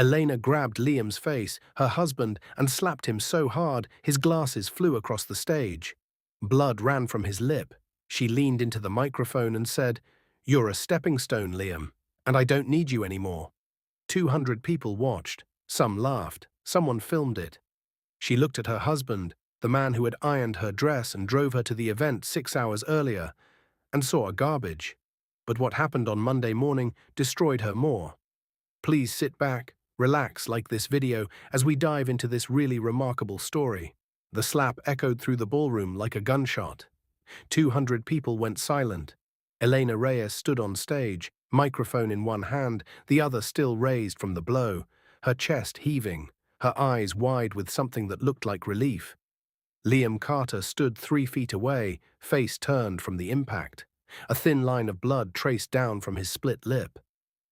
Elena grabbed Liam's face, her husband, and slapped him so hard his glasses flew across the stage. Blood ran from his lip. She leaned into the microphone and said, "You're a stepping stone, Liam, and I don't need you anymore." 200 people watched. Some laughed. Someone filmed it. She looked at her husband, the man who had ironed her dress and drove her to the event 6 hours earlier, and saw a garbage. But what happened on Monday morning destroyed her more. Please sit back, relax like this video as we dive into this really remarkable story. The slap echoed through the ballroom like a gunshot. 200 people went silent. Elena Reyes stood on stage, microphone in one hand, the other still raised from the blow, her chest heaving, her eyes wide with something that looked like relief. Liam Carter stood 3 feet away, face turned from the impact. A thin line of blood traced down from his split lip.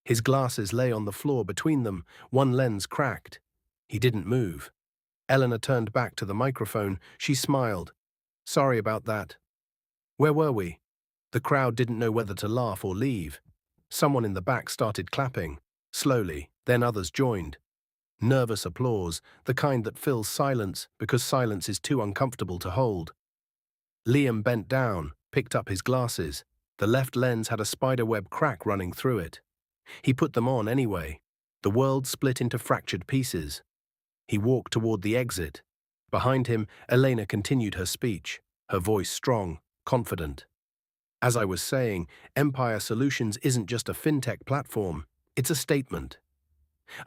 His glasses lay on the floor between them, one lens cracked. He didn't move. Elena turned back to the microphone. She smiled. "Sorry about that." "Where were we?" The crowd didn't know whether to laugh or leave. Someone in the back started clapping. Slowly, then others joined. Nervous applause, the kind that fills silence because silence is too uncomfortable to hold. Liam bent down, picked up his glasses. The left lens had a spiderweb crack running through it. He put them on anyway. The world split into fractured pieces. He walked toward the exit. Behind him, Elena continued her speech, her voice strong, confident. "As I was saying, Empire Solutions isn't just a fintech platform, it's a statement.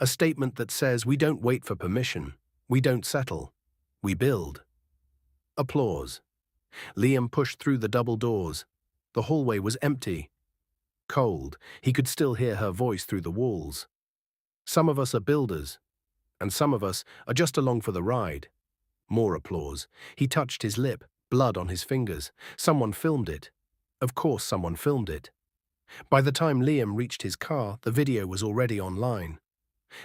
A statement that says we don't wait for permission, we don't settle, we build." Applause. Liam pushed through the double doors. The hallway was empty. Cold, he could still hear her voice through the walls. "Some of us are builders, and some of us are just along for the ride." More applause. He touched his lip, blood on his fingers. Someone filmed it. Of course someone filmed it. By the time Liam reached his car, the video was already online.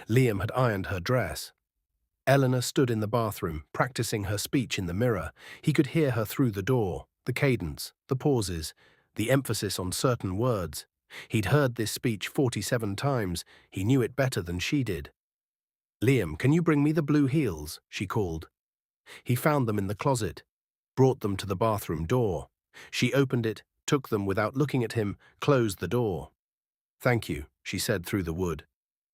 Liam had ironed her dress. Elena stood in the bathroom, practicing her speech in the mirror. He could hear her through the door, the cadence, the pauses, the emphasis on certain words. He'd heard this speech 47 times. He knew it better than she did. "Liam, can you bring me the blue heels?" she called. He found them in the closet, brought them to the bathroom door. She opened it, took them without looking at him, closed the door. "Thank you," she said through the wood.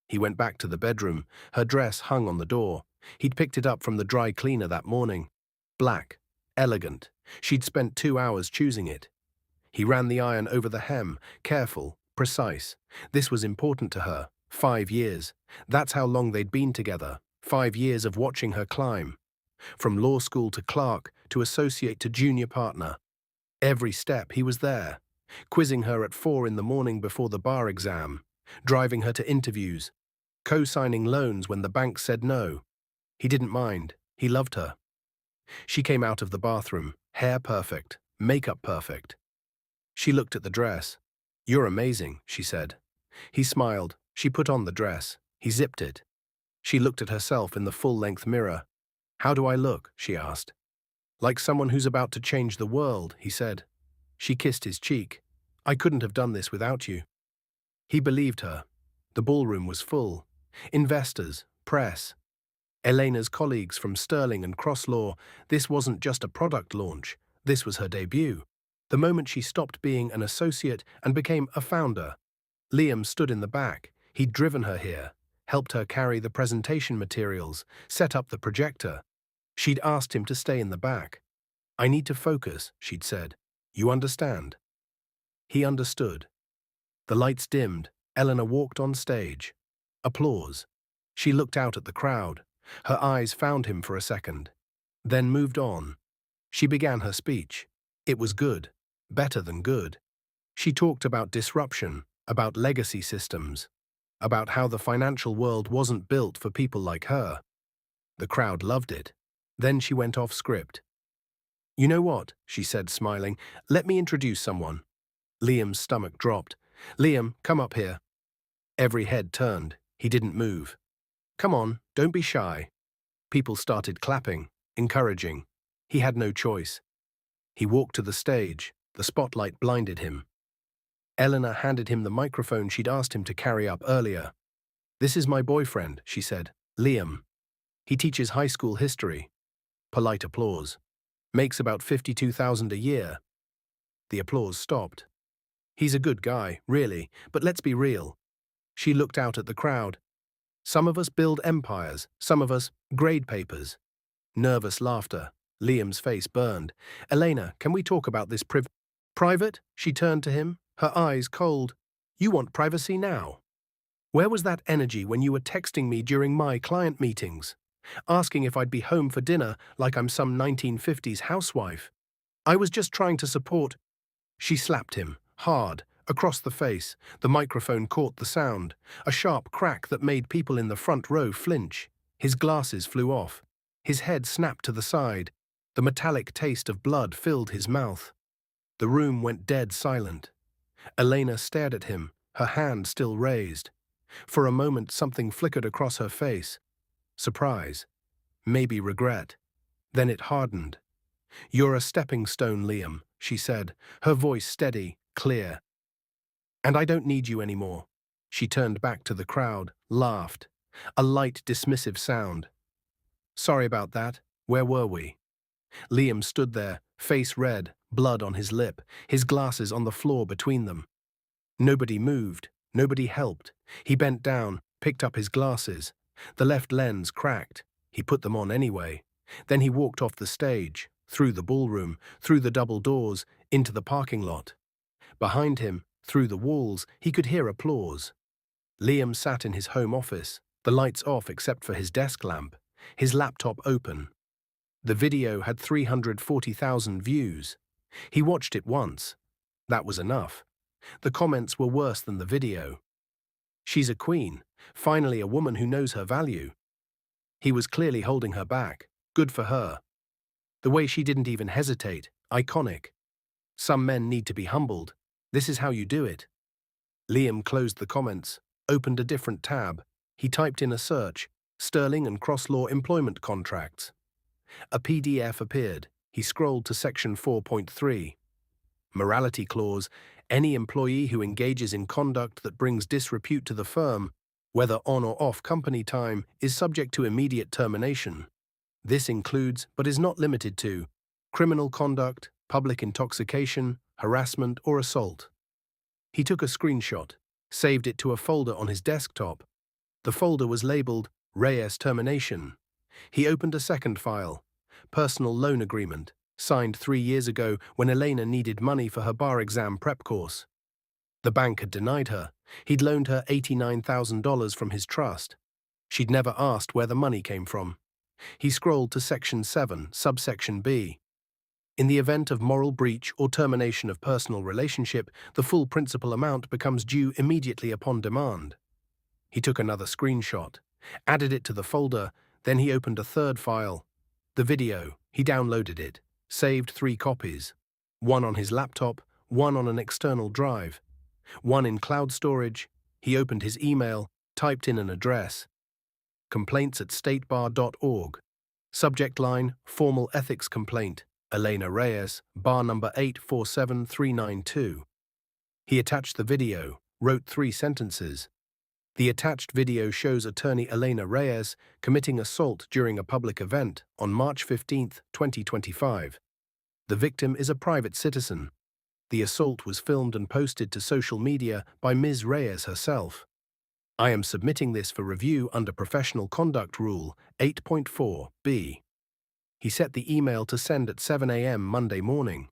He went back to the bedroom. Her dress hung on the door. He'd picked it up from the dry cleaner that morning. Black, elegant. She'd spent 2 hours choosing it. He ran the iron over the hem, careful, precise. This was important to her. 5 years. That's how long they'd been together. 5 years of watching her climb. From law school to clerk, to associate to junior partner. Every step he was there. Quizzing her at 4 in the morning before the bar exam. Driving her to interviews. Co-signing loans when the bank said no. He didn't mind. He loved her. She came out of the bathroom, hair perfect, makeup perfect. She looked at the dress. "You're amazing," she said. He smiled. She put on the dress. He zipped it. She looked at herself in the full-length mirror. "How do I look?" she asked. "Like someone who's about to change the world," he said. She kissed his cheek. "I couldn't have done this without you." He believed her. The ballroom was full. Investors, press. Elena's colleagues from Sterling and Cross Law. This wasn't just a product launch. This was her debut. The moment she stopped being an associate and became a founder. Liam stood in the back. He'd driven her here, helped her carry the presentation materials, set up the projector. She'd asked him to stay in the back. "I need to focus," she'd said. "You understand?" He understood. The lights dimmed. Elena walked on stage. Applause. She looked out at the crowd. Her eyes found him for a second, then moved on. She began her speech. It was good, better than good. She talked about disruption, about legacy systems, about how the financial world wasn't built for people like her. The crowd loved it. Then she went off script. "You know what?" she said, smiling. "Let me introduce someone." Liam's stomach dropped. "Liam, come up here." Every head turned. He didn't move. "Come on, don't be shy." People started clapping, encouraging. He had no choice. He walked to the stage. The spotlight blinded him. Elena handed him the microphone she'd asked him to carry up earlier. "This is my boyfriend," she said. "Liam. He teaches high school history." Polite applause. "Makes about 52,000 a year." The applause stopped. "He's a good guy, really, but let's be real." She looked out at the crowd. "Some of us build empires, some of us grade papers." Nervous laughter. Liam's face burned. "Elena, can we talk about this private?" She turned to him, her eyes cold. "You want privacy now? Where was that energy when you were texting me during my client meetings, asking if I'd be home for dinner like I'm some 1950s housewife? I was just trying to support." She slapped him, hard, across the face. The microphone caught the sound, a sharp crack that made people in the front row flinch. His glasses flew off. His head snapped to the side. The metallic taste of blood filled his mouth. The room went dead silent. Elena stared at him, her hand still raised. For a moment something flickered across her face. Surprise. Maybe regret. Then it hardened. "You're a stepping stone, Liam," she said, her voice steady, clear. "And I don't need you anymore." She turned back to the crowd, laughed. A light, dismissive sound. "Sorry about that. Where were we?" Liam stood there, face red, blood on his lip, his glasses on the floor between them. Nobody moved, nobody helped. He bent down, picked up his glasses. The left lens cracked. He put them on anyway. Then he walked off the stage, through the ballroom, through the double doors, into the parking lot. Behind him, through the walls, he could hear applause. Liam sat in his home office, the lights off except for his desk lamp, his laptop open. The video had 340,000 views. He watched it once. That was enough. The comments were worse than the video. "She's a queen, finally a woman who knows her value." He was clearly holding her back. Good for her. The way she didn't even hesitate, iconic. Some men need to be humbled. This is how you do it. Liam closed the comments, opened a different tab. He typed in a search, Sterling and cross-law employment contracts. A PDF appeared. He scrolled to section 4.3. Morality clause, any employee who engages in conduct that brings disrepute to the firm, whether on or off company time, is subject to immediate termination. This includes, but is not limited to, criminal conduct, public intoxication, harassment, or assault. He took a screenshot, saved it to a folder on his desktop. The folder was labeled Reyes Termination. He opened a second file, Personal Loan Agreement, signed 3 years ago when Elena needed money for her bar exam prep course. The bank had denied her. He'd loaned her $89,000 from his trust. She'd never asked where the money came from. He scrolled to Section 7, subsection B. In the event of moral breach or termination of personal relationship, the full principal amount becomes due immediately upon demand. He took another screenshot, added it to the folder, then he opened a third file. The video. He downloaded it, saved 3 copies. One on his laptop, one on an external drive, one in cloud storage. He opened his email, typed in an address. complaints@statebar.org. Subject line, formal ethics complaint, Elena Reyes, bar number 847392. He attached the video, wrote 3 sentences. The attached video shows attorney Elena Reyes committing assault during a public event on March 15, 2025. The victim is a private citizen. The assault was filmed and posted to social media by Ms. Reyes herself. I am submitting this for review under Professional Conduct Rule 8.4b. He set the email to send at 7 a.m. Monday morning.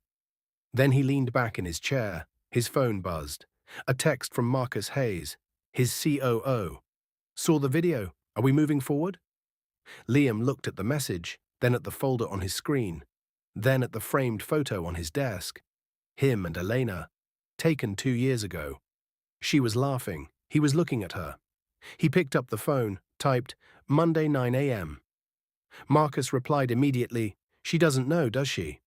Then he leaned back in his chair. His phone buzzed. A text from Marcus Hayes, his COO. "Saw the video. Are we moving forward?" Liam looked at the message, then at the folder on his screen, then at the framed photo on his desk. Him and Elena, taken 2 years ago. She was laughing. He was looking at her. He picked up the phone, typed, Monday 9 a.m. Marcus replied immediately, "She doesn't know, does she?"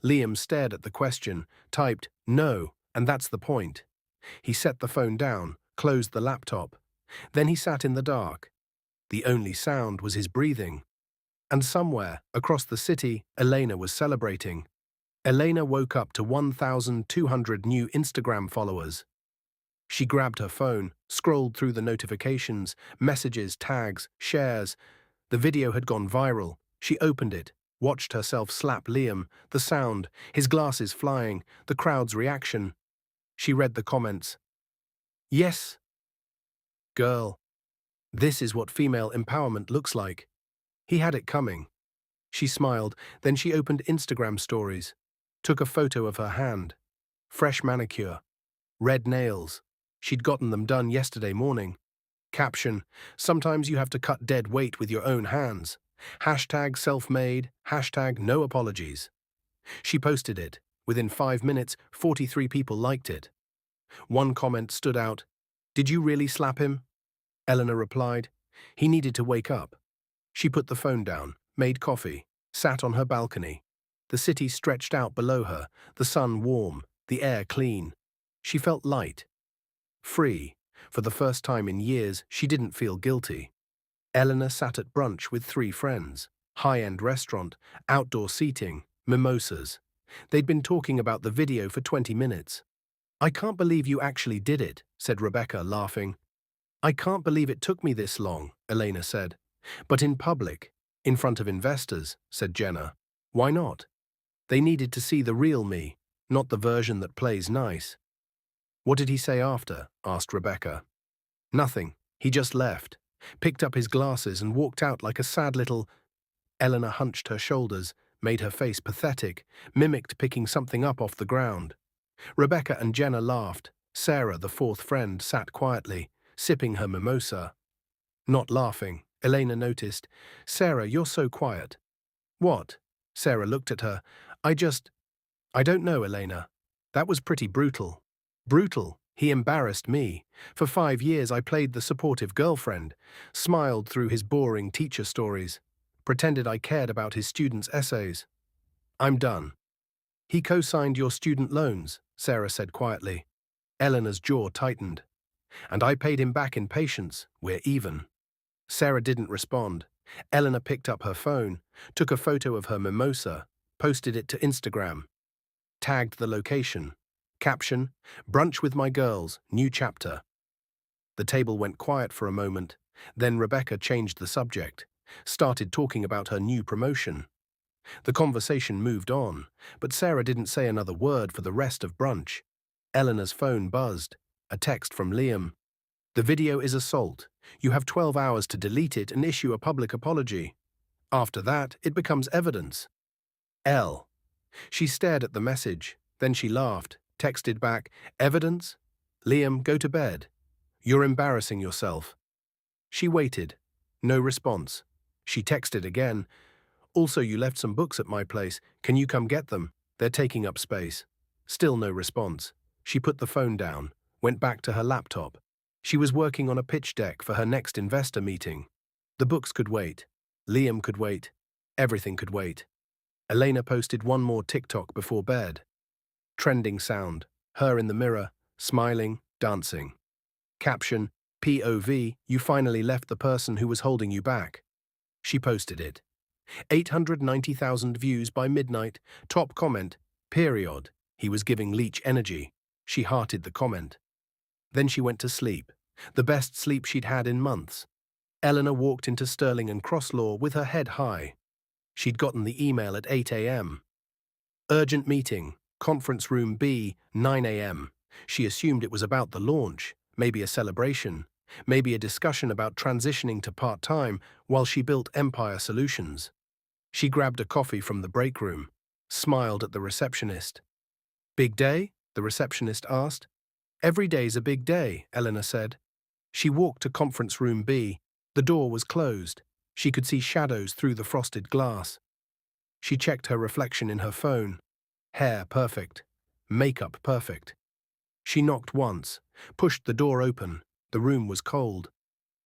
Liam stared at the question, typed, "No, and that's the point." He set the phone down, closed the laptop. Then he sat in the dark. The only sound was his breathing. And somewhere, across the city, Elena was celebrating. Elena woke up to 1,200 new Instagram followers. She grabbed her phone, scrolled through the notifications, messages, tags, shares. The video had gone viral. She opened it, watched herself slap Liam, the sound, his glasses flying, the crowd's reaction. She read the comments. Yes, girl. This is what female empowerment looks like. He had it coming. She smiled, then she opened Instagram stories, took a photo of her hand. Fresh manicure, red nails. She'd gotten them done yesterday morning. Caption, sometimes you have to cut dead weight with your own hands. Hashtag self-made, hashtag no apologies. She posted it. Within 5 minutes, 43 people liked it. One comment stood out. Did you really slap him? Elena replied. He needed to wake up. She put the phone down, made coffee, sat on her balcony. The city stretched out below her, the sun warm, the air clean. She felt light, free. For the first time in years, she didn't feel guilty. Elena sat at brunch with 3 friends. High-end restaurant, outdoor seating, mimosas. They'd been talking about the video for 20 minutes. I can't believe you actually did it, said Rebecca, laughing. I can't believe it took me this long, Elena said. But in public, in front of investors, said Jenna. Why not? They needed to see the real me, not the version that plays nice. What did he say after? Asked Rebecca. Nothing. He just left, picked up his glasses and walked out like a sad little... Elena hunched her shoulders, made her face pathetic, mimicked picking something up off the ground. Rebecca and Jenna laughed. Sarah, the 4th friend, sat quietly, sipping her mimosa. Not laughing, Elena noticed. Sarah, you're so quiet. What? Sarah looked at her. I don't know, Elena. That was pretty brutal. Brutal. He embarrassed me. For 5 years I played the supportive girlfriend, smiled through his boring teacher stories, pretended I cared about his students' essays. I'm done. He co-signed your student loans, Sarah said quietly. Elena's jaw tightened. And I paid him back in patience. We're even. Sarah didn't respond. Elena picked up her phone, took a photo of her mimosa, posted it to Instagram, tagged the location. Caption, brunch with my girls, new chapter. The table went quiet for a moment. Then Rebecca changed the subject, started talking about her new promotion. The conversation moved on, but Sarah didn't say another word for the rest of brunch. Elena's phone buzzed. A text from Liam. The video is assault. You have 12 hours to delete it and issue a public apology. After that, it becomes evidence. L. She stared at the message. Then she laughed, texted back, evidence? Liam, go to bed. You're embarrassing yourself. She waited. No response. She texted again. Also, you left some books at my place. Can you come get them? They're taking up space. Still no response. She put the phone down, went back to her laptop. She was working on a pitch deck for her next investor meeting. The books could wait. Liam could wait. Everything could wait. Elena posted one more TikTok before bed. Trending sound. Her in the mirror, smiling, dancing. Caption, POV, you finally left the person who was holding you back. She posted it. 890,000 views by midnight. Top comment, period. He was giving Leech energy. She hearted the comment. Then she went to sleep. The best sleep she'd had in months. Elena walked into Sterling and Crosslaw with her head high. She'd gotten the email at 8 a.m. Urgent meeting, conference room B, 9 a.m. She assumed it was about the launch, maybe a celebration, maybe a discussion about transitioning to part-time while she built Empire Solutions. She grabbed a coffee from the break room, smiled at the receptionist. Big day? The receptionist asked. Every day's a big day, Elena said. She walked to conference room B. The door was closed. She could see shadows through the frosted glass. She checked her reflection in her phone. Hair perfect. Makeup perfect. She knocked once, pushed the door open. The room was cold.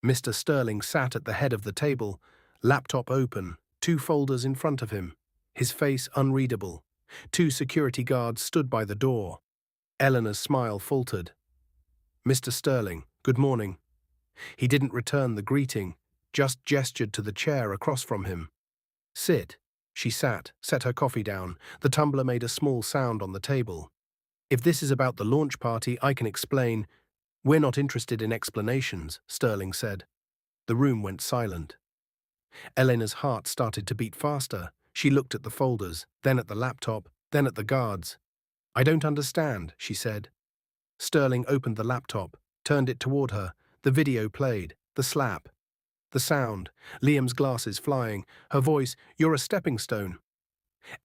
Mr. Sterling sat at the head of the table, laptop open, 2 folders in front of him, his face unreadable. 2 security guards stood by the door. Elena's smile faltered. Mr. Sterling, good morning. He didn't return the greeting, just gestured to the chair across from him. Sit. She sat, set her coffee down. The tumbler made a small sound on the table. If this is about the launch party, I can explain. We're not interested in explanations, Sterling said. The room went silent. Elena's heart started to beat faster. She looked at the folders, then at the laptop, then at the guards. I don't understand, she said. Sterling opened the laptop, turned it toward her. The video played, the slap, the sound, Liam's glasses flying, her voice, "You're a stepping stone."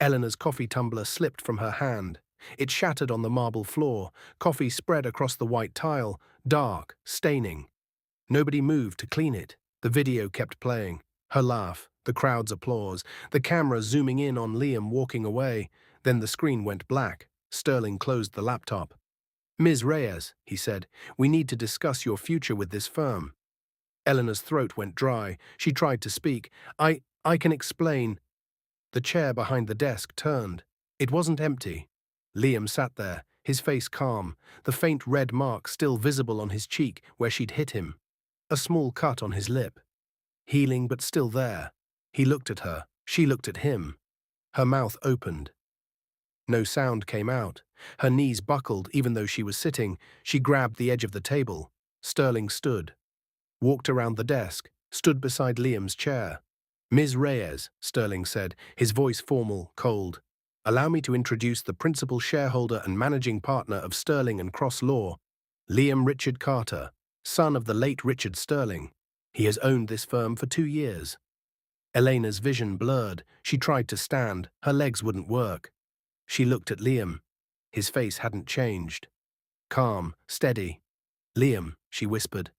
Elena's coffee tumbler slipped from her hand. It shattered on the marble floor, coffee spread across the white tile, dark, staining. Nobody moved to clean it. The video kept playing. Her laugh, the crowd's applause, the camera zooming in on Liam walking away. Then the screen went black. Sterling closed the laptop. "Ms. Reyes," he said, "we need to discuss your future with this firm." Elena's throat went dry. She tried to speak. I can explain." The chair behind the desk turned. It wasn't empty. Liam sat there, his face calm, the faint red mark still visible on his cheek where she'd hit him. A small cut on his lip. Healing but still there. He looked at her. She looked at him. Her mouth opened. No sound came out. Her knees buckled even though she was sitting. She grabbed the edge of the table. Sterling stood. Walked around the desk. Stood beside Liam's chair. "Ms. Reyes," Sterling said, his voice formal, cold. "Allow me to introduce the principal shareholder and managing partner of Sterling and Cross Law, Liam Richard Carter, son of the late Richard Sterling. He has owned this firm for 2 years." Elena's vision blurred. She tried to stand. Her legs wouldn't work. She looked at Liam. His face hadn't changed. Calm, steady. "Liam," she whispered.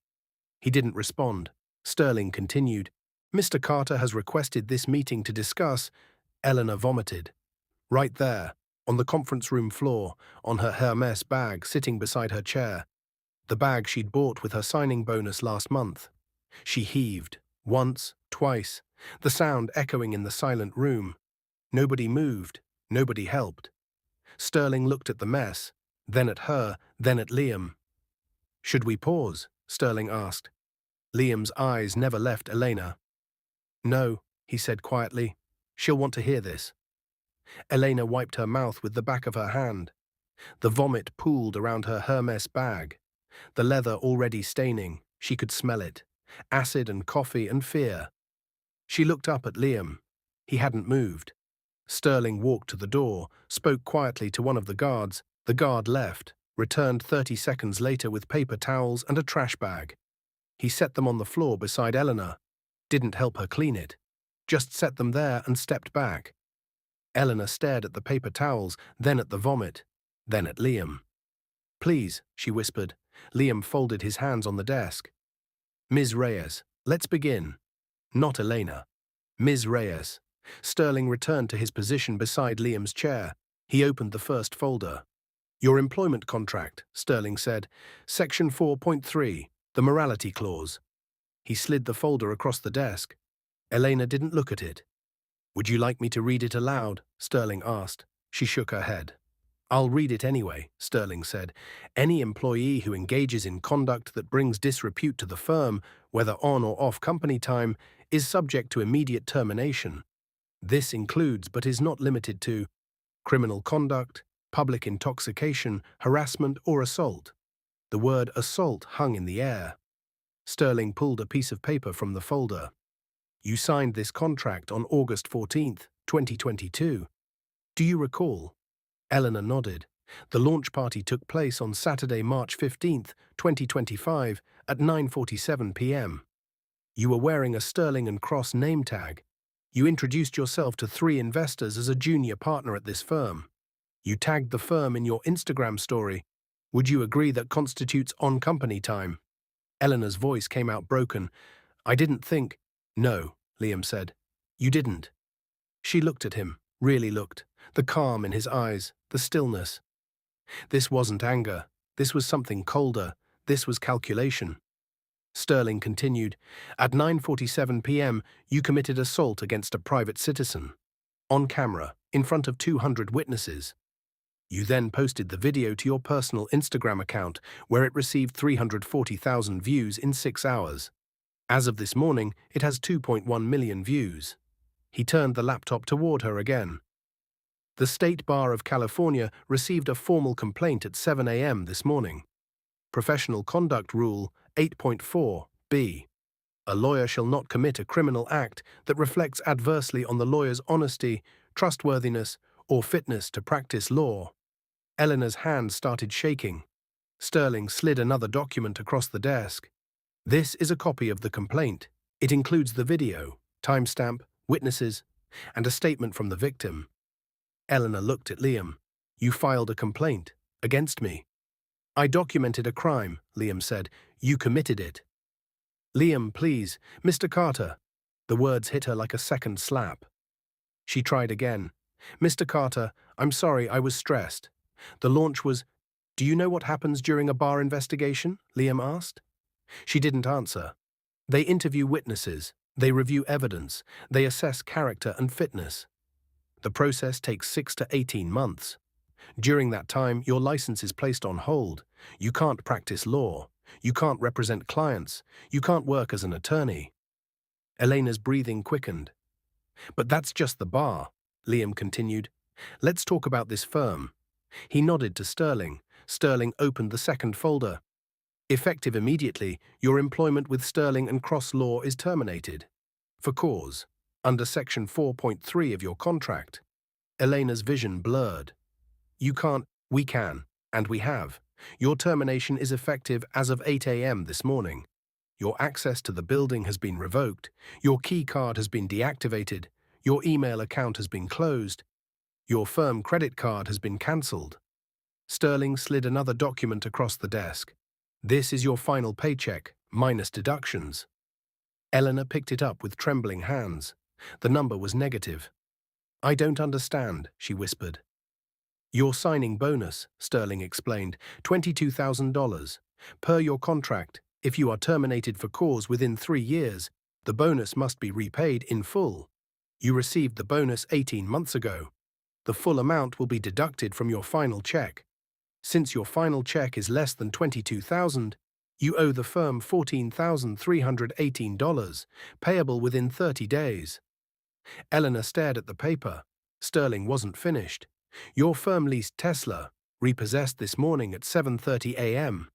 He didn't respond. Sterling continued. "Mr. Carter has requested this meeting to discuss." Elena vomited. Right there, on the conference room floor, on her Hermes bag sitting beside her chair. The bag she'd bought with her signing bonus last month. She heaved, once, twice, the sound echoing in the silent room. Nobody moved, nobody helped. Sterling looked at the mess, then at her, then at Liam. "Should we pause?" Sterling asked. Liam's eyes never left Elena. "No," he said quietly. "She'll want to hear this." Elena wiped her mouth with the back of her hand. The vomit pooled around her Hermes bag. The leather already staining. She could smell it. Acid and coffee and fear. She looked up at Liam. He hadn't moved. Sterling walked to the door, spoke quietly to one of the guards. The guard left, returned 30 seconds later with paper towels and a trash bag. He set them on the floor beside Elena. Didn't help her clean it. Just set them there and stepped back. Elena stared at the paper towels, then at the vomit, then at Liam. "Please," she whispered. Liam folded his hands on the desk. "Ms. Reyes, let's begin." Not Elena. "Ms. Reyes." Sterling returned to his position beside Liam's chair. He opened the first folder. "Your employment contract," Sterling said. "Section 4.3, the morality clause." He slid the folder across the desk. Elena didn't look at it. "Would you like me to read it aloud?" Sterling asked. She shook her head. "I'll read it anyway," Sterling said. "Any employee who engages in conduct that brings disrepute to the firm, whether on or off company time, is subject to immediate termination. This includes, but is not limited to, criminal conduct, public intoxication, harassment, or assault." The word assault hung in the air. Sterling pulled a piece of paper from the folder. "You signed this contract on August 14th, 2022. Do you recall?" Eleanor nodded. "The launch party took place on Saturday, March 15th, 2025, at 9:47 p.m. You were wearing a Sterling and Cross name tag. You introduced yourself to 3 investors as a junior partner at this firm. You tagged the firm in your Instagram story. Would you agree that constitutes on-company time?" Eleanor's voice came out broken. "I didn't think—" "No," Liam said. "You didn't." She looked at him, really looked, the calm in his eyes, the stillness. This wasn't anger. This was something colder. This was calculation. Sterling continued. "At 9:47 p.m., you committed assault against a private citizen. On camera, in front of 200 witnesses. You then posted the video to your personal Instagram account, where it received 340,000 views in 6 hours. As of this morning, it has 2.1 million views." He turned the laptop toward her again. "The State Bar of California received a formal complaint at 7 a.m. this morning. Professional Conduct Rule 8.4b. A lawyer shall not commit a criminal act that reflects adversely on the lawyer's honesty, trustworthiness, or fitness to practice law. Elena's hand started shaking. Sterling slid another document across the desk. This is a copy of the complaint. It includes the video, timestamp, witnesses, and a statement from the victim. Elena looked at Liam. You filed a complaint against me. I documented a crime, Liam said. You committed it. Liam, please, Mr. Carter. The words hit her like a second slap. She tried again. Mr. Carter, I'm sorry, I was stressed. The launch was... Do you know what happens during a bar investigation? Liam asked. She didn't answer. They interview witnesses. They review evidence. They assess character and fitness. The process takes 6 to 18 months. During that time, your license is placed on hold. You can't practice law. You can't represent clients. You can't work as an attorney. Elena's breathing quickened. But that's just the bar, Liam continued. Let's talk about this firm. He nodded to Sterling. Sterling opened the second folder. Effective immediately, your employment with Sterling and Cross Law is terminated. For cause, under Section 4.3 of your contract. Elena's vision blurred. You can't, we can, and we have. Your termination is effective as of 8 a.m. this morning. Your access to the building has been revoked. Your key card has been deactivated. Your email account has been closed. Your firm credit card has been cancelled. Sterling slid another document across the desk. This is your final paycheck, minus deductions. Elena picked it up with trembling hands. The number was negative. I don't understand, she whispered. Your signing bonus, Sterling explained, $22,000. Per your contract, if you are terminated for cause within 3 years, the bonus must be repaid in full. You received the bonus 18 months ago. The full amount will be deducted from your final check. Since your final check is less than $22,000, you owe the firm $14,318, payable within 30 days. Elena stared at the paper. Sterling wasn't finished. Your firm leased Tesla, repossessed this morning at 7:30 a.m.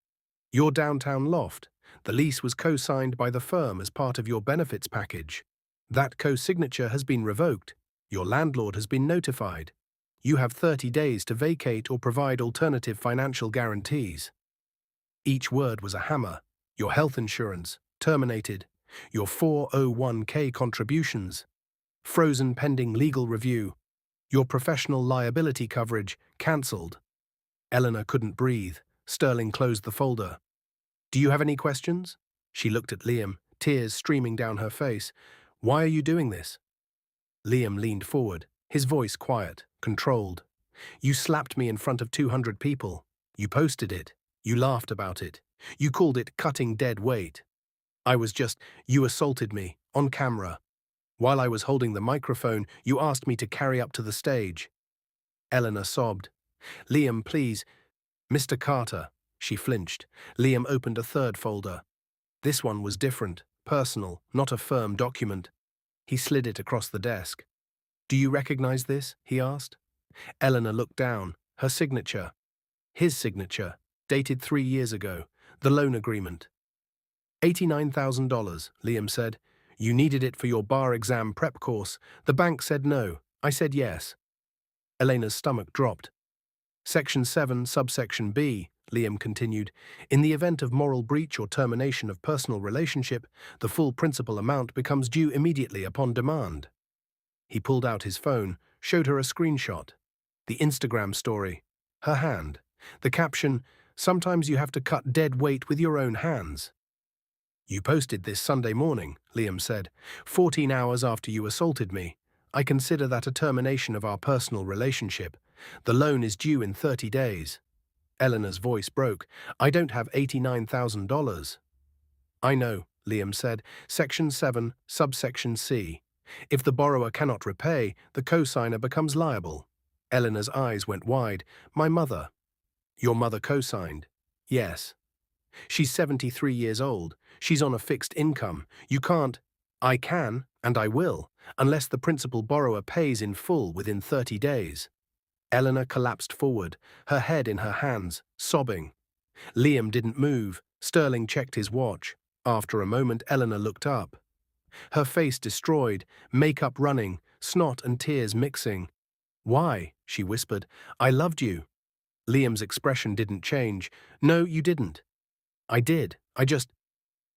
Your downtown loft. The lease was co-signed by the firm as part of your benefits package. That co-signature has been revoked. Your landlord has been notified. You have 30 days to vacate or provide alternative financial guarantees. Each word was a hammer. Your health insurance, terminated. Your 401k contributions, frozen pending legal review. Your professional liability coverage, cancelled. Elena couldn't breathe. Sterling closed the folder. Do you have any questions? She looked at Liam, tears streaming down her face. Why are you doing this? Liam leaned forward, his voice quiet, controlled. You slapped me in front of 200 people. You posted it. You laughed about it. You called it cutting dead weight. You assaulted me, on camera. While I was holding the microphone, you asked me to carry up to the stage. Elena sobbed. Liam, please. Mr. Carter. She flinched. Liam opened a third folder. This one was different, personal, not a firm document. He slid it across the desk. Do you recognize this? He asked. Elena looked down. Her signature. His signature, dated 3 years ago. The loan agreement. $89,000, Liam said. You needed it for your bar exam prep course. The bank said no. I said yes. Elena's stomach dropped. Section 7, subsection B, Liam continued. In the event of moral breach or termination of personal relationship, the full principal amount becomes due immediately upon demand. He pulled out his phone, showed her a screenshot. The Instagram story. Her hand. The caption, sometimes you have to cut dead weight with your own hands. You posted this Sunday morning, Liam said, 14 hours after you assaulted me. I consider that a termination of our personal relationship. The loan is due in 30 days. Elena's voice broke. I don't have $89,000. I know, Liam said. Section 7, subsection C. If the borrower cannot repay, the cosigner becomes liable. Elena's eyes went wide. My mother. Your mother co-signed? Yes. She's 73 years old. She's on a fixed income. You can't. I can, and I will, unless the principal borrower pays in full within 30 days. Elena collapsed forward, her head in her hands, sobbing. Liam didn't move. Sterling checked his watch. After a moment, Elena looked up. Her face destroyed, makeup running, snot and tears mixing. "Why?" she whispered. "I loved you." Liam's expression didn't change. "No, you didn't." "I did.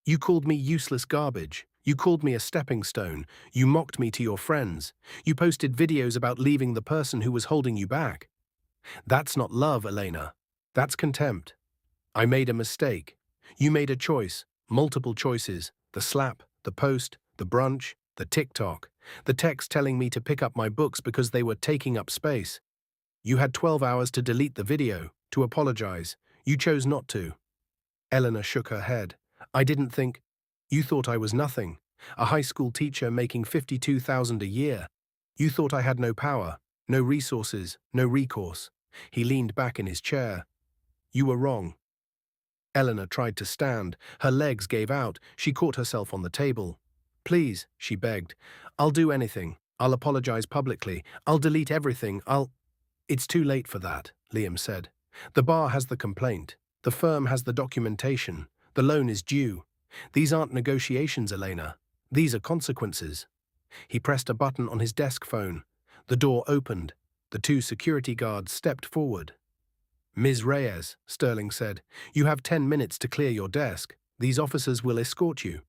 You called me useless garbage. You called me a stepping stone. You mocked me to your friends. You posted videos about leaving the person who was holding you back. That's not love, Elena. That's contempt. I made a mistake. You made a choice, multiple choices. The slap, the post, the brunch, the TikTok, the text telling me to pick up my books because they were taking up space. You had 12 hours to delete the video, to apologize. You chose not to." Eleanor shook her head. "I didn't think. You thought I was nothing. A high school teacher making $52,000 a year. You thought I had no power, no resources, no recourse." He leaned back in his chair. "You were wrong." Eleanor tried to stand. Her legs gave out. She caught herself on the table. "Please," she begged. "I'll do anything. I'll apologize publicly. I'll delete everything. "It's too late for that," Liam said. "The bar has the complaint. The firm has the documentation. The loan is due. These aren't negotiations, Elena. These are consequences." He pressed a button on his desk phone. The door opened. The two security guards stepped forward. "Ms. Reyes," Sterling said, "you have 10 minutes to clear your desk. These officers will escort you."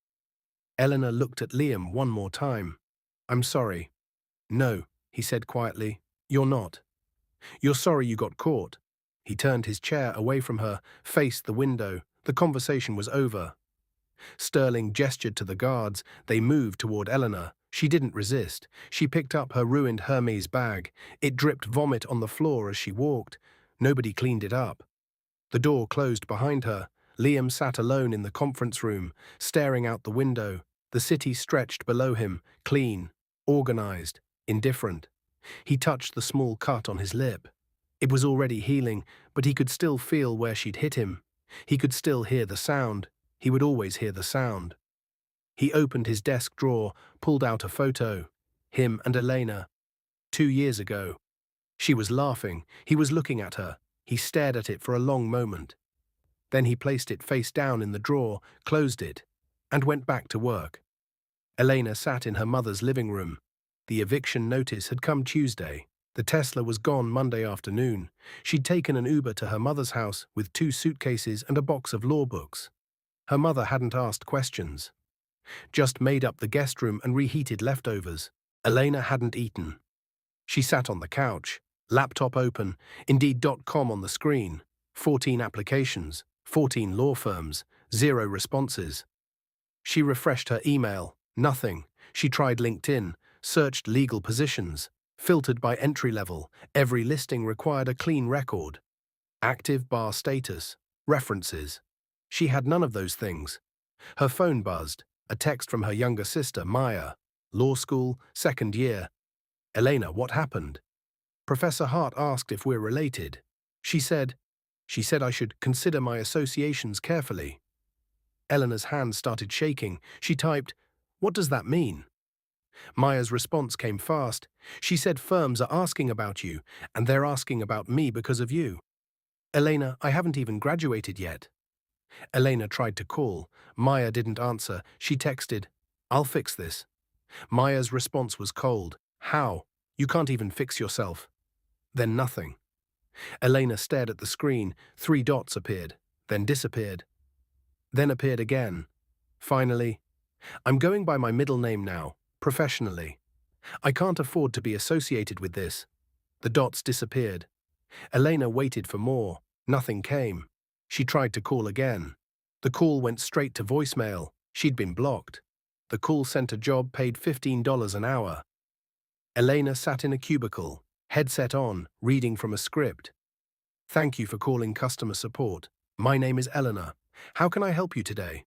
Eleanor looked at Liam one more time. "I'm sorry." "No," he said quietly. "You're not. You're sorry you got caught." He turned his chair away from her, faced the window. The conversation was over. Sterling gestured to the guards. They moved toward Eleanor. She didn't resist. She picked up her ruined Hermes bag. It dripped vomit on the floor as she walked. Nobody cleaned it up. The door closed behind her. Liam sat alone in the conference room, staring out the window. The city stretched below him, clean, organized, indifferent. He touched the small cut on his lip. It was already healing, but he could still feel where she'd hit him. He could still hear the sound. He would always hear the sound. He opened his desk drawer, pulled out a photo. Him and Elena. 2 years ago. She was laughing. He was looking at her. He stared at it for a long moment. Then he placed it face down in the drawer, closed it, and went back to work. Elena sat in her mother's living room. The eviction notice had come Tuesday. The Tesla was gone Monday afternoon. She'd taken an Uber to her mother's house with 2 suitcases and a box of law books. Her mother hadn't asked questions. Just made up the guest room and reheated leftovers. Elena hadn't eaten. She sat on the couch, laptop open, Indeed.com on the screen. 14 applications, 14 law firms, 0 responses. She refreshed her email, nothing. She tried LinkedIn, searched legal positions, filtered by entry level. Every listing required a clean record. Active bar status, references. She had none of those things. Her phone buzzed, a text from her younger sister, Maya. Law school, 2nd year. "Elena, what happened?" "Professor Hart asked if we're related. She said I should consider my associations carefully." Eleanor's hand started shaking. She typed, "What does that mean?" Maya's response came fast. She said firms are asking about you, and they're asking about me because of you. "Elena, I haven't even graduated yet." Elena tried to call. Maya didn't answer. She texted, "I'll fix this." Maya's response was cold. "How? You can't even fix yourself." Then nothing. Elena stared at the screen. 3 dots appeared, then disappeared, then appeared again. Finally, "I'm going by my middle name now, professionally. I can't afford to be associated with this." The dots disappeared. Elena waited for more. Nothing came. She tried to call again. The call went straight to voicemail. She'd been blocked. The call center job paid $15 an hour. Elena sat in a cubicle, headset on, reading from a script. "Thank you for calling customer support. My name is Elena. How can I help you today?"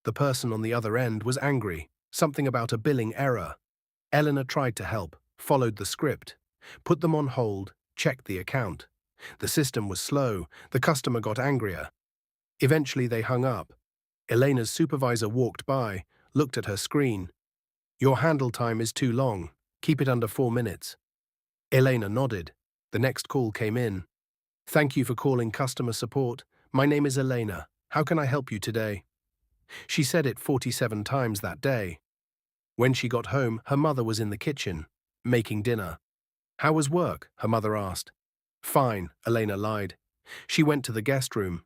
The person on the other end was angry, something about a billing error. Elena tried to help, followed the script, put them on hold, checked the account. The system was slow. The customer got angrier. Eventually they hung up. Elena's supervisor walked by, looked at her screen. "Your handle time is too long. Keep it under 4 minutes." Elena nodded. The next call came in. "Thank you for calling customer support. My name is Elena. How can I help you today? She said it 47 times that day. When she got home, her mother was in the kitchen, making dinner. How was work? Her mother asked. Fine, Elena lied. She went to the guest room,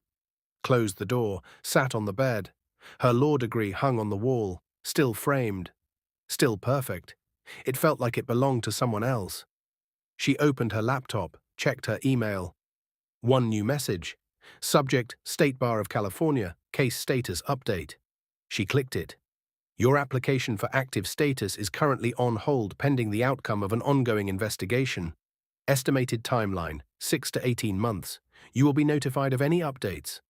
closed the door, sat on the bed. Her law degree hung on the wall, still framed, still perfect. It felt like it belonged to someone else. She opened her laptop, checked her email. One new message. Subject, State Bar of California, case status update. She clicked it. Your application for active status is currently on hold pending the outcome of an ongoing investigation. Estimated timeline, 6 to 18 months. You will be notified of any updates.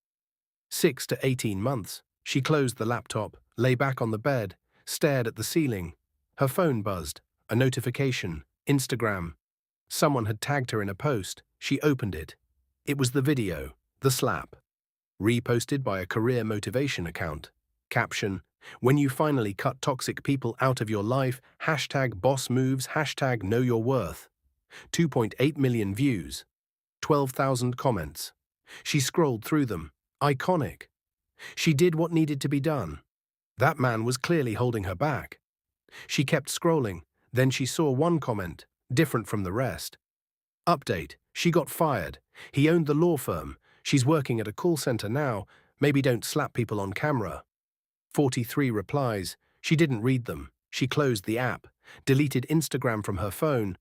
6 to 18 months. She closed the laptop, lay back on the bed, stared at the ceiling. Her phone buzzed. A notification. Instagram. Someone had tagged her in a post. She opened it. It was the video, the slap. Reposted by a career motivation account. Caption: when you finally cut toxic people out of your life, hashtag boss moves, hashtag know your worth. 2.8 million views. 12,000 comments. She scrolled through them. Iconic. She did what needed to be done. That man was clearly holding her back. She kept scrolling. Then she saw one comment, different from the rest. Update: she got fired. He owned the law firm. She's working at a call center now. Maybe don't slap people on camera. 43 replies. She didn't read them. She closed the app, deleted Instagram from her phone,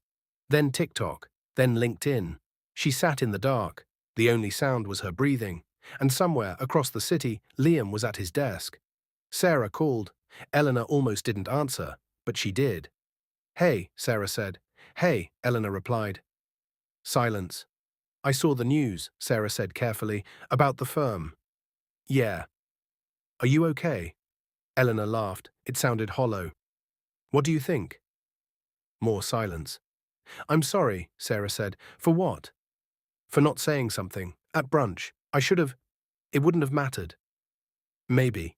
then TikTok, then LinkedIn. She sat in the dark. The only sound was her breathing. And somewhere across the city, Liam was at his desk. Sarah called. Elena almost didn't answer, but she did. Hey, Sarah said. Hey, Elena replied. Silence. I saw the news, Sarah said carefully, about the firm. Yeah. Are you okay? Elena laughed. It sounded hollow. What do you think? More silence. I'm sorry, Sarah said. For what? For not saying something. At brunch. I should have. It wouldn't have mattered. Maybe.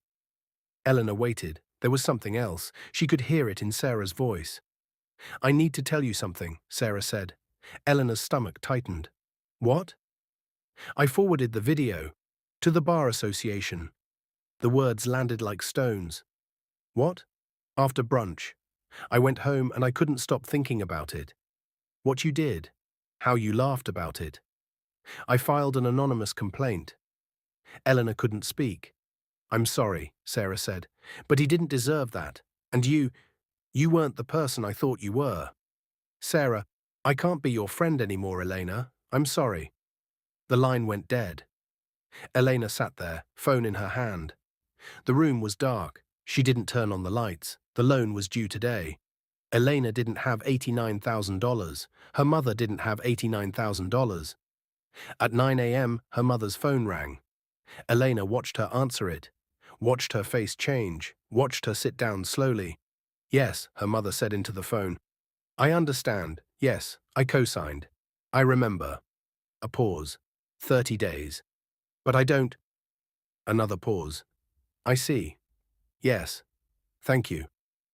Elena waited. There was something else. She could hear it in Sarah's voice. I need to tell you something, Sarah said. Elena's stomach tightened. What? I forwarded the video to the Bar Association. The words landed like stones. What? After brunch. I went home and I couldn't stop thinking about it. What you did. How you laughed about it. I filed an anonymous complaint. Elena couldn't speak. I'm sorry, Sarah said, but he didn't deserve that. And you weren't the person I thought you were. Sarah, I can't be your friend anymore, Elena. I'm sorry. The line went dead. Elena sat there, phone in her hand. The room was dark. She didn't turn on the lights. The loan was due today. Elena didn't have $89,000. Her mother didn't have $89,000. At 9 a.m., her mother's phone rang. Elena watched her answer it, watched her face change, watched her sit down slowly. Yes, her mother said into the phone. I understand. Yes, I co-signed. I remember. A pause. 30 days. But I don't. Another pause. I see. Yes. Thank you.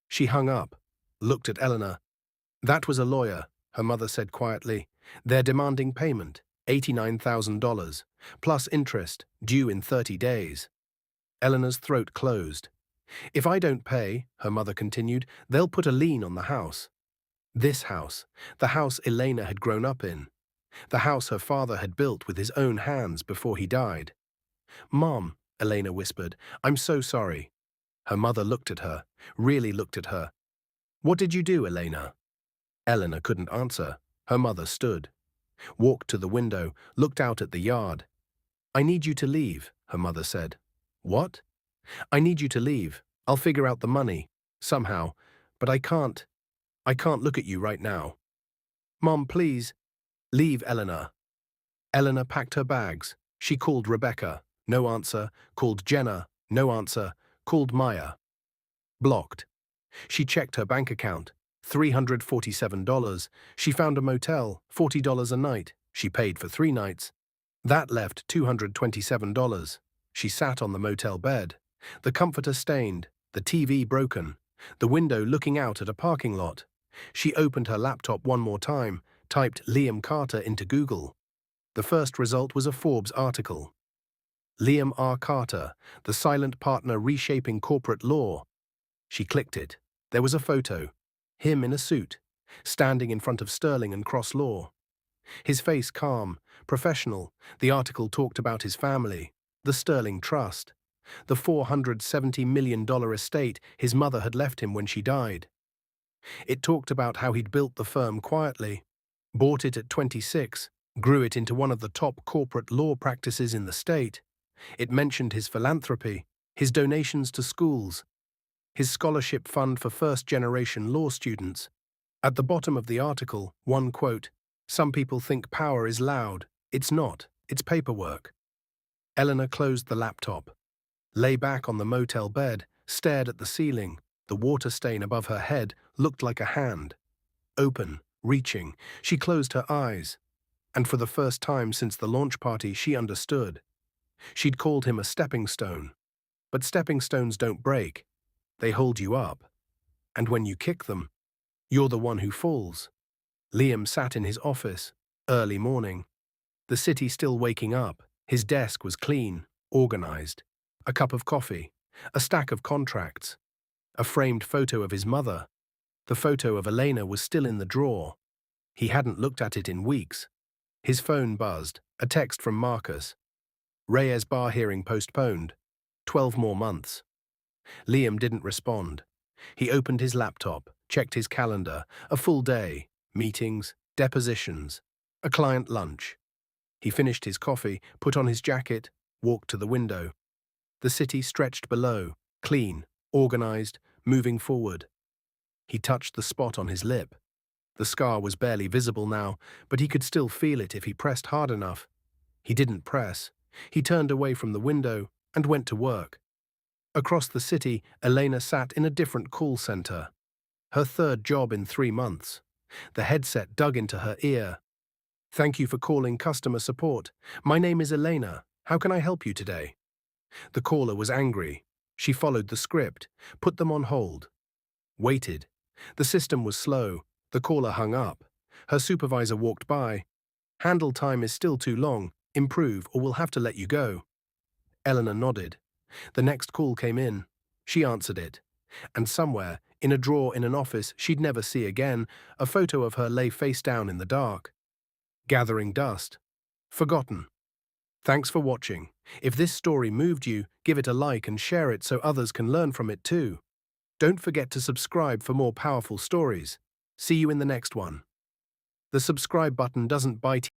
She hung up, looked at Elena. That was a lawyer, her mother said quietly. They're demanding payment, $89,000, plus interest, due in 30 days. Elena's throat closed. If I don't pay, her mother continued, they'll put a lien on the house. This house, the house Elena had grown up in. The house her father had built with his own hands before he died. Mom, Elena whispered, I'm so sorry. Her mother looked at her, really looked at her. What did you do, Elena? Elena couldn't answer. Her mother stood, walked to the window, looked out at the yard. I need you to leave, her mother said. What? I need you to leave. I'll figure out the money, somehow, but I can't look at you right now. Mom, please. Leave, Elena. Elena packed her bags. She called Rebecca. No answer. Called Jenna. No answer. Called Maya. Blocked. She checked her bank account. $347. She found a motel, $40 a night. She paid for 3 nights. That left $227. She sat on the motel bed. The comforter stained, the TV broken, the window looking out at a parking lot. She opened her laptop one more time, typed Liam Carter into Google. The first result was a Forbes article. Liam R. Carter, the silent partner reshaping corporate law. She clicked it. There was a photo. Him in a suit, standing in front of Sterling and Cross Law. His face calm, professional. The article talked about his family, the Sterling Trust, the $470 million estate his mother had left him when she died. It talked about how he'd built the firm quietly, bought it at 26, grew it into one of the top corporate law practices in the state. It mentioned his philanthropy, his donations to schools, his scholarship fund for first-generation law students. At the bottom of the article, one quote, "Some people think power is loud. It's not. It's paperwork." Elena closed the laptop, lay back on the motel bed, stared at the ceiling. The water stain above her head looked like a hand. Open, reaching, she closed her eyes. And for the first time since the launch party, she understood. She'd called him a stepping stone. But stepping stones don't break. They hold you up. And when you kick them, you're the one who falls. Liam sat in his office, early morning. The city still waking up. His desk was clean, organized. A cup of coffee, a stack of contracts, a framed photo of his mother. The photo of Elena was still in the drawer. He hadn't looked at it in weeks. His phone buzzed, a text from Marcus. Reyes bar hearing postponed. 12 more months. Liam didn't respond. He opened his laptop, checked his calendar, a full day, meetings, depositions, a client lunch. He finished his coffee, put on his jacket, walked to the window. The city stretched below, clean, organized, moving forward. He touched the spot on his lip. The scar was barely visible now, but he could still feel it if he pressed hard enough. He didn't press. He turned away from the window and went to work. Across the city, Elena sat in a different call center. Her third job in 3 months. The headset dug into her ear. "Thank you for calling customer support. My name is Elena. How can I help you today?" The caller was angry. She followed the script, put them on hold. Waited. The system was slow. The caller hung up. Her supervisor walked by. "Handle time is still too long. Improve or we'll have to let you go." Elena nodded. The next call came in. She answered it. And somewhere, in a drawer in an office she'd never see again, a photo of her lay face down in the dark. Gathering dust. Forgotten. Thanks for watching. If this story moved you, give it a like and share it so others can learn from it too. Don't forget to subscribe for more powerful stories. See you in the next one. The subscribe button doesn't bite